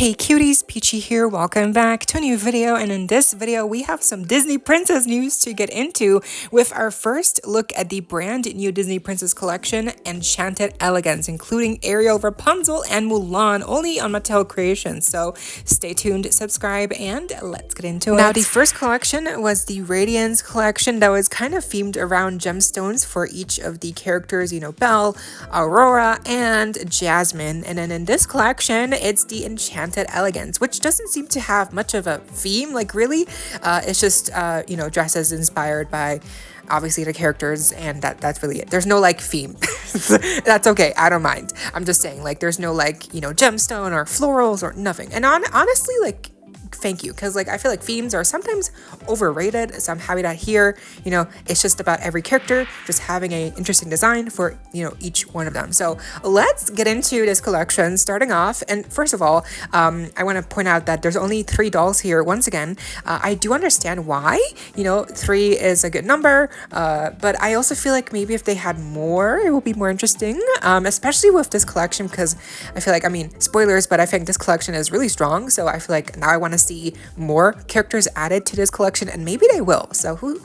Hey cuties, PeachY here, welcome back to a new video, and in this video we have some Disney princess news to get into with our first look at the brand new Disney princess collection, Enchanted Elegance, including Ariel, Rapunzel, and Mulan, only on Mattel Creations. So stay tuned, subscribe, and let's get into it. Now the first collection was the Radiance collection that was kind of themed around gemstones for each of the characters, Belle, Aurora, and Jasmine. And then in this collection, it's the Enchanted Elegance, which doesn't seem to have much of a theme, really. It's just dresses inspired by obviously the characters, and that's really it. There's no theme. That's okay, I don't mind. I'm just saying, there's no gemstone or florals or nothing. And honestly, thank you, because I feel like themes are sometimes overrated, so I'm happy that here it's just about every character just having a interesting design for each one of them. So let's get into this collection, starting off. And first of all, I want to point out that there's only 3 dolls here. Once again, I do understand why 3 is a good number, but I also feel like maybe if they had more, it will be more interesting, especially with this collection, because I feel like, spoilers, but I think this collection is really strong. So I feel like now I want to see more characters added to this collection, and maybe they will. So who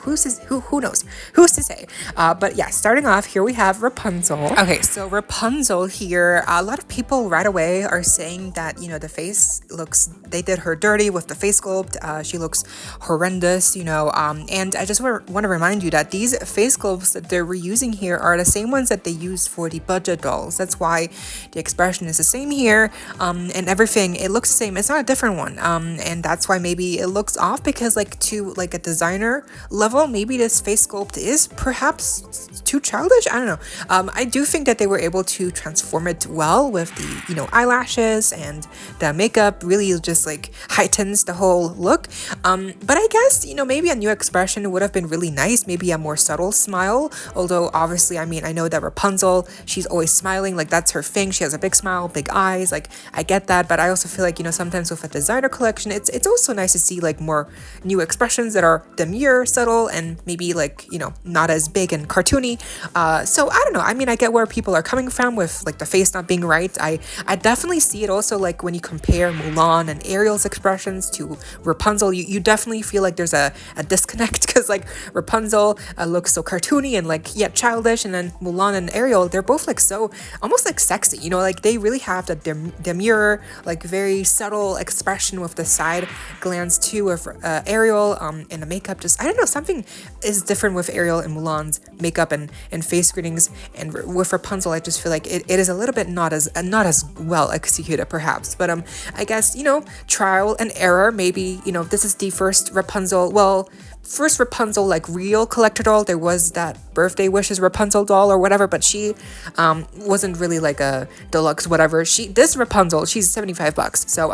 knows? Who's to say? But yeah, starting off here we have Rapunzel. Okay, so Rapunzel here, a lot of people right away are saying that the face looks, they did her dirty with the face sculpt. She looks horrendous, and I just want to remind you that these face sculpts that they're reusing here are the same ones that they used for the budget dolls. That's why the expression is the same here, and everything, it looks the same. It's not a different one, and that's why maybe it looks off, because to a designer level, maybe this face sculpt is perhaps too childish. I don't know. I do think that they were able to transform it well with the eyelashes, and the makeup really just heightens the whole look. But I guess maybe a new expression would have been really nice, maybe a more subtle smile. Although obviously, I know that Rapunzel, she's always smiling, that's her thing. She has a big smile, big eyes, I get that. But I also feel like sometimes with a designer collection, it's also nice to see more new expressions that are demure, subtle, and maybe not as big and cartoony. So I don't know. I get where people are coming from with the face not being right. I definitely see it also when you compare Mulan and Ariel's expressions to Rapunzel, you definitely feel like there's a disconnect, because Rapunzel looks so cartoony and yet childish, and then Mulan and Ariel, they're both so almost sexy, they really have the demure, very subtle expression with the side glance too of Ariel, and the makeup. Just, I don't know, something is different with Ariel and Mulan's makeup and face screenings, and with Rapunzel, I just feel like it is a little bit not as well executed perhaps. But I guess trial and error. Maybe this is the first Rapunzel, real collector doll. There was that birthday wishes Rapunzel doll or whatever, but she wasn't really a deluxe whatever. This Rapunzel, she's $75. So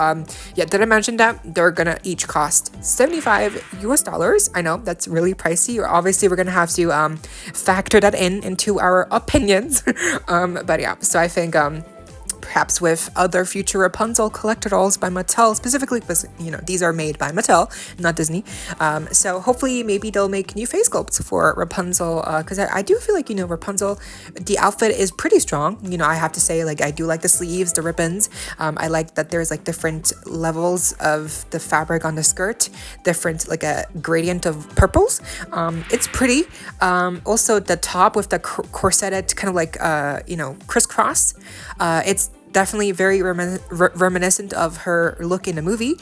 yeah, did I mention that they're gonna each cost $75 US? I know that's really pricey. Obviously we're gonna have to factor that into our opinions. But yeah, so I think perhaps with other future Rapunzel collector dolls by Mattel, specifically because these are made by Mattel, not Disney. So hopefully maybe they'll make new face sculpts for Rapunzel, because I do feel like Rapunzel, the outfit is pretty strong. I have to say, I do like the sleeves, the ribbons. I like that there's different levels of the fabric on the skirt, different a gradient of purples. It's pretty. Also the top with the corseted kind of crisscross. It's definitely very reminiscent of her look in the movie.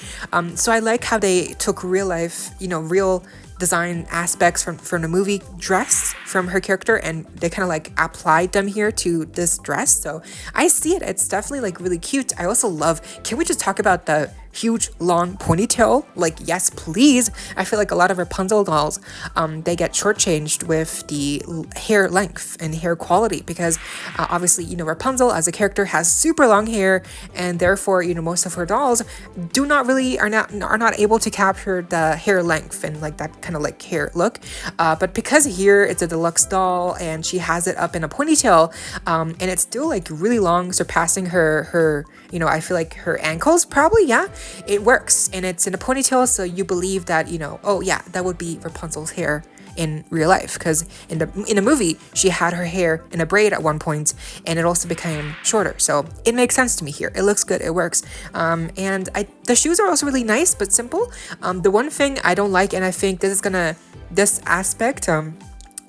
So I like how they took real life, real design aspects from the movie dress from her character, and they kind of applied them here to this dress. So I see it. It's definitely really cute. I also love, can we just talk about the huge long ponytail? Yes please. I feel like a lot of Rapunzel dolls, they get shortchanged with the hair length and hair quality, because obviously Rapunzel as a character has super long hair, and therefore most of her dolls do not really are not able to capture the hair length and that kind of hair look. But because here it's a deluxe doll and she has it up in a ponytail, and it's still really long, surpassing her I feel like her ankles probably. Yeah, it works, and it's in a ponytail, so you believe that oh yeah, that would be Rapunzel's hair in real life, because in the movie she had her hair in a braid at one point and it also became shorter. So it makes sense to me here. It looks good, it works. And the shoes are also really nice but simple. The one thing I don't like, and I think this aspect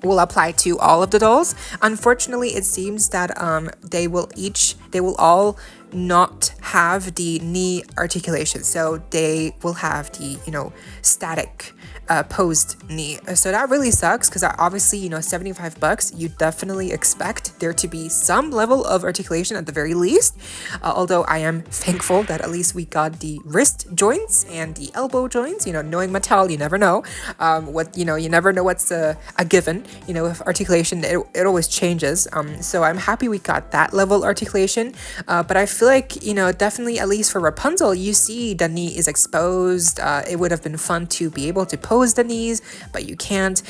will apply to all of the dolls. Unfortunately, it seems that they will all not have the knee articulation, so they will have the static posed knee. So that really sucks, because obviously $75, you definitely expect there to be some level of articulation at the very least. Although I am thankful that at least we got the wrist joints and the elbow joints. Knowing Mattel, you never know you never know what's a given. With articulation, it always changes. So I'm happy we got that level articulation. But I feel like definitely, at least for Rapunzel, you see the knee is exposed. It would have been fun to be able to pose the knees, but you can't.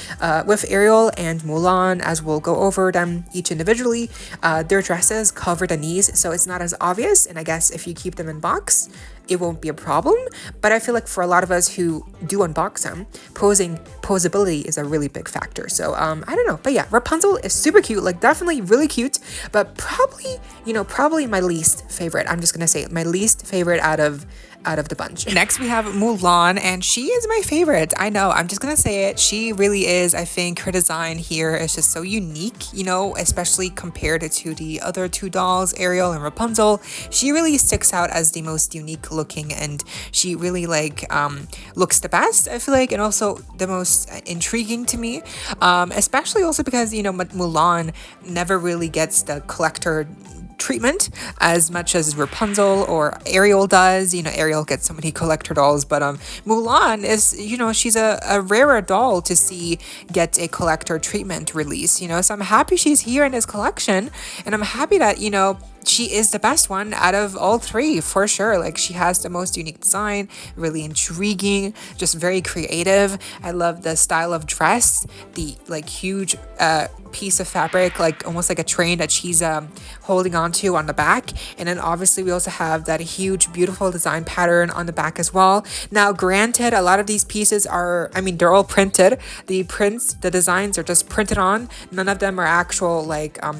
With Ariel and Mulan, as we'll go over them each individually, their dresses cover the knees, so it's not as obvious, and I guess if you keep them in box, it won't be a problem. But I feel like for a lot of us who do unbox them, posability is a really big factor. So I don't know, but yeah, Rapunzel is super cute, like definitely really cute, but probably my least favorite. I'm just gonna say my least favorite out of the bunch. Next we have Mulan, and she is my favorite. I know, I'm just gonna say it. She really is. I think her design here is just so unique, especially compared to the other two dolls, Ariel and Rapunzel. She really sticks out as the most unique looking, and she really looks the best, I feel like, and also the most intriguing to me, especially also because Mulan never really gets the collector treatment as much as Rapunzel or Ariel does. Ariel gets so many collector dolls, but Mulan is, she's a rarer doll to see get a collector treatment release, so I'm happy she's here in this collection, and I'm happy that she is the best one out of all three, for sure. Like, she has the most unique design, really intriguing, just very creative. I love the style of dress, the huge piece of fabric, almost like a train that she's holding onto on the back. And then obviously we also have that huge beautiful design pattern on the back as well. Now granted, a lot of these pieces are, they're all printed. The designs are just printed on. None of them are actual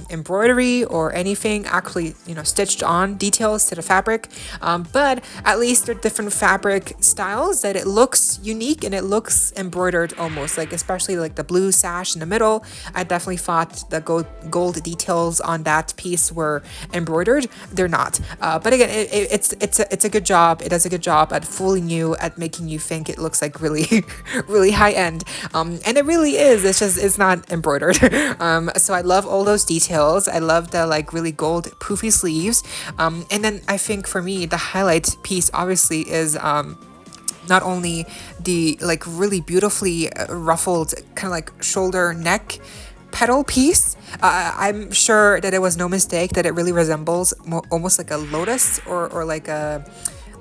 embroidery or anything actually stitched on details to the fabric, but at least they're different fabric styles that it looks unique and it looks embroidered almost, especially the blue sash in the middle. I definitely thought the gold details on that piece were embroidered. They're not, but again, it's a good job. It does a good job at fooling you, at making you think it looks really really high end, and it really is. It's not embroidered. So I love all those details. I love the really gold poofy sleeves, and then I think for me the highlight piece obviously is not only the really beautifully ruffled kind of shoulder neck petal piece. I'm sure that it was no mistake that it really resembles almost like a lotus or like a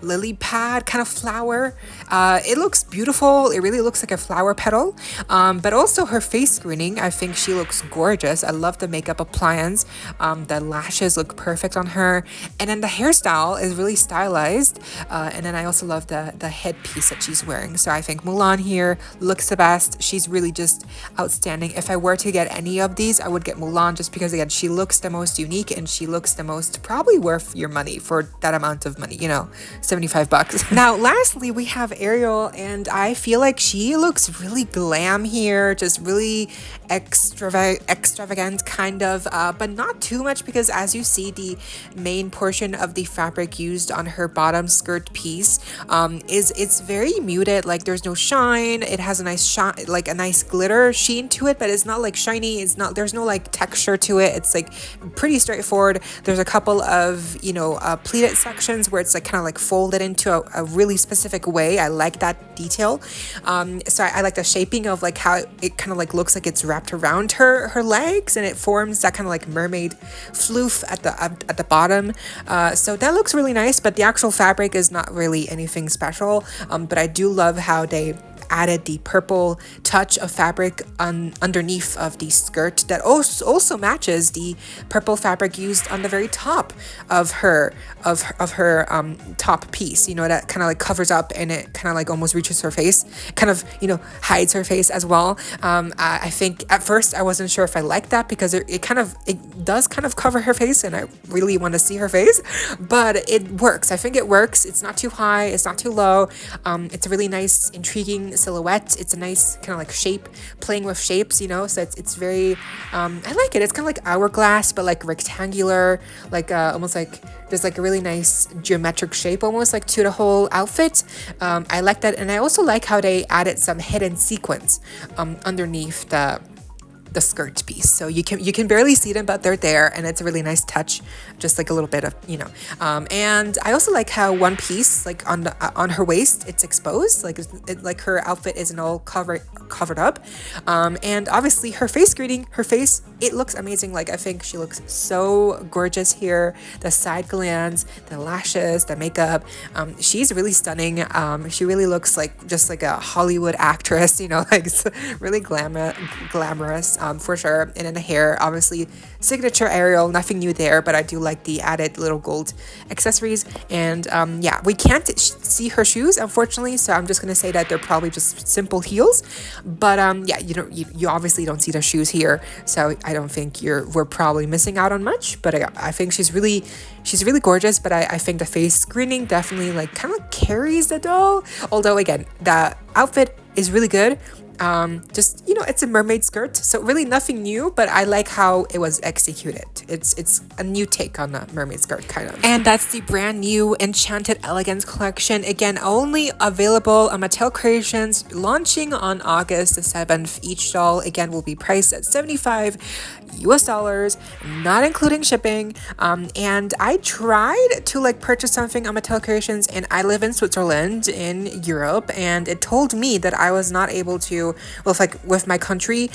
lily pad kind of flower. It looks beautiful. It really looks like a flower petal, but also her face screening, I think she looks gorgeous. I love the makeup appliance. The lashes look perfect on her, and then the hairstyle is really stylized, and then I also love the headpiece that she's wearing. So I think Mulan here looks the best. She's really just outstanding. If I were to get any of these, I would get Mulan, just because again, she looks the most unique and she looks the most probably worth your money for that amount of money, $75. Now lastly we have Ariel, and I feel like she looks really glam here, just really extravagant kind of, but not too much, because as you see, the main portion of the fabric used on her bottom skirt piece it's very muted. There's no shine. It has a nice shine, a nice glitter sheen to it, but it's not shiny. There's no texture to it. It's pretty straightforward. There's a couple of pleated sections where it's kind of folded into a really specific way. I like that detail. So I like the shaping of how it kind of looks like it's wrapped around her legs, and it forms that kind of mermaid floof at the bottom. So that looks really nice, but the actual fabric is not really anything special. But I do love how they added the purple touch of fabric underneath of the skirt that also matches the purple fabric used on the very top of her top piece, you know, that kind of like covers up and it kind of like almost reaches her face, kind of, you know, hides her face as well. I think at first I wasn't sure if I liked that because it does kind of cover her face and I really want to see her face, but it works. I think it works. It's not too high, it's not too low. It's a really nice, intriguing silhouette. It's a nice kind of like shape, playing with shapes, you know, so it's very, I like it. It's kind of like hourglass, but like rectangular, like almost like there's like a really nice geometric shape almost like to the whole outfit. I like that, and I also like how they added some hidden sequins underneath the skirt piece, so you can barely see them, but they're there, and it's a really nice touch, just like a little bit of, you know. And I also like how one piece, like on her waist, it's exposed, like her outfit isn't all covered up, and obviously her face greeting, it looks amazing. Like I think she looks so gorgeous here. The side glance, the lashes, the makeup, she's really stunning. She really looks like just like a Hollywood actress, you know, like really glamorous. For sure. And then the hair, obviously signature Ariel, nothing new there, but I do like the added little gold accessories. And yeah, we can't see her shoes, unfortunately, so I'm just gonna say that they're probably just simple heels. But yeah, you obviously don't see the shoes here, so I don't think we're probably missing out on much. But I think she's really gorgeous. But I think the face screening definitely like kind of carries the doll. Although again, the outfit is really good. Just, you know, it's a mermaid skirt, so really nothing new, but I like how it was executed. It's a new take on the mermaid skirt, kind of. And that's the brand new Enchanted Elegance collection. Again, only available on Mattel Creations, launching on August the 7th. Each doll, again, will be priced at $75 US, not including shipping. And I tried to like purchase something on Mattel Creations, and I live in Switzerland in Europe, and it told me that I was not able to, well, with my country,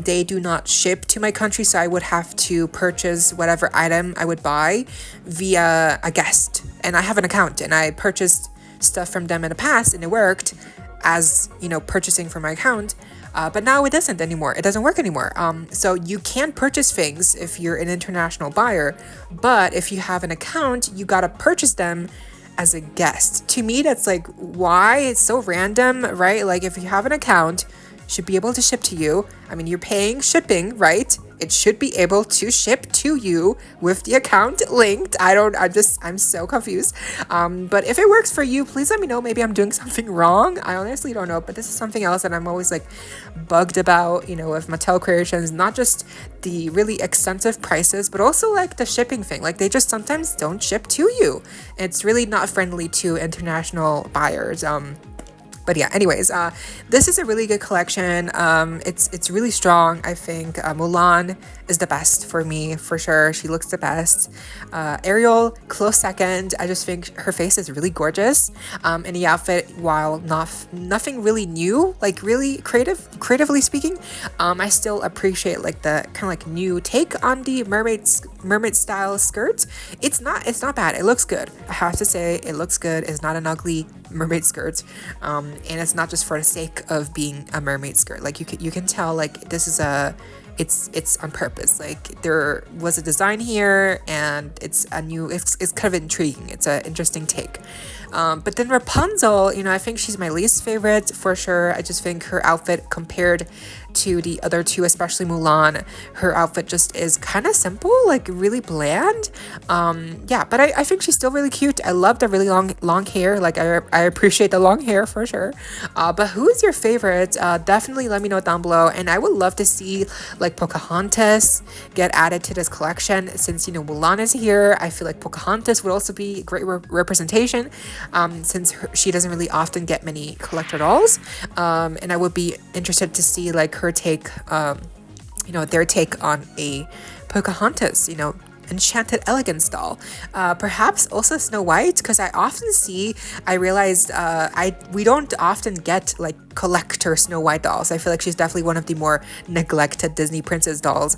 they do not ship to my country, so I would have to purchase whatever item I would buy via a guest. And I have an account, and I purchased stuff from them in the past, and it worked as, you know, purchasing from my account. But now it doesn't anymore. It doesn't work anymore. So you can purchase things if you're an international buyer, but if you have an account, you gotta purchase them as a guest. To me, that's like, why? It's so random, right? Like if you have an account, should be able to ship to you. I mean, you're paying shipping, right? It should be able to ship to you with the account linked. I'm so confused. But if it works for you, please let me know. Maybe I'm doing something wrong. I honestly don't know, but this is something else that I'm always like bugged about, you know, with Mattel Creations, not just the really extensive prices, but also like the shipping thing. Like they just sometimes don't ship to you. It's really not friendly to international buyers. But yeah, anyways, this is a really good collection. It's really strong. I think Mulan is the best for me, for sure. She looks the best. Ariel, close second. I just think her face is really gorgeous. And the outfit, while nothing really new, like really creatively speaking, I still appreciate like the kind of like new take on the mermaid style skirt. It's not bad. It looks good. I have to say, it looks good. It's not an ugly mermaid skirt. And it's not just for the sake of being a mermaid skirt. Like you can tell like this is it's on purpose. Like there was a design here, and it's kind of intriguing. It's an interesting take. But then Rapunzel, you know, I think she's my least favorite for sure. I just think her outfit compared to the other two, especially Mulan, her outfit just is kind of simple, like really bland. Yeah, but I think she's still really cute. I love the really long hair. Like I appreciate the long hair for sure. But who is your favorite? Definitely let me know down below. And I would love to see like Pocahontas get added to this collection, since, you know, Mulan is here. I feel like Pocahontas would also be great representation, since she doesn't really often get many collector dolls. And I would be interested to see like her take, you know, their take on a Pocahontas, you know, Enchanted Elegance doll. Perhaps also Snow White, because I realized we don't often get like collector Snow White dolls. I feel like she's definitely one of the more neglected Disney princess dolls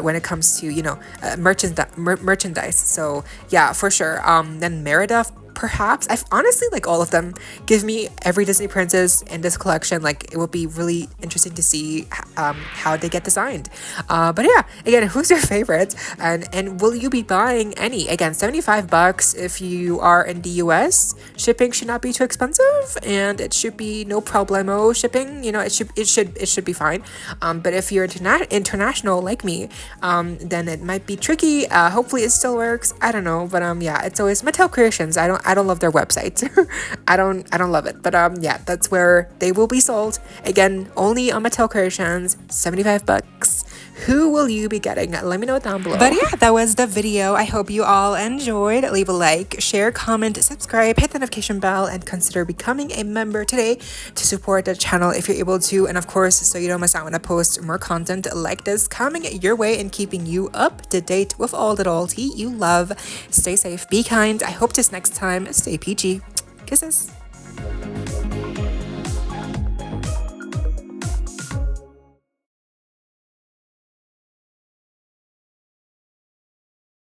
when it comes to, you know, merchandise. So yeah, for sure. Then Merida perhaps I've honestly like all of them. Give me every Disney princess in this collection. Like it will be really interesting to see how they get designed. But yeah, again, who's your favorite, and will you be buying any? Again, $75 if you are in the US. Shipping should not be too expensive, and it should be no problemo shipping. You know, it should be fine. But if you're international like me, then it might be tricky. Hopefully it still works. I don't know, but yeah, it's always Mattel Creations. I don't love their website. I don't love it, but yeah, that's where they will be sold. Again, only on Mattel Creations, $75. Who will you be getting? Let me know down below. But yeah, that was the video. I hope you all enjoyed. Leave a like, share, comment, subscribe, hit the notification bell, and consider becoming a member today to support the channel if you're able to. And of course, so you don't miss out when I post more content like this coming your way and keeping you up to date with all the loyalty you love. Stay safe, be kind. I hope this next time, stay peachy. Kisses.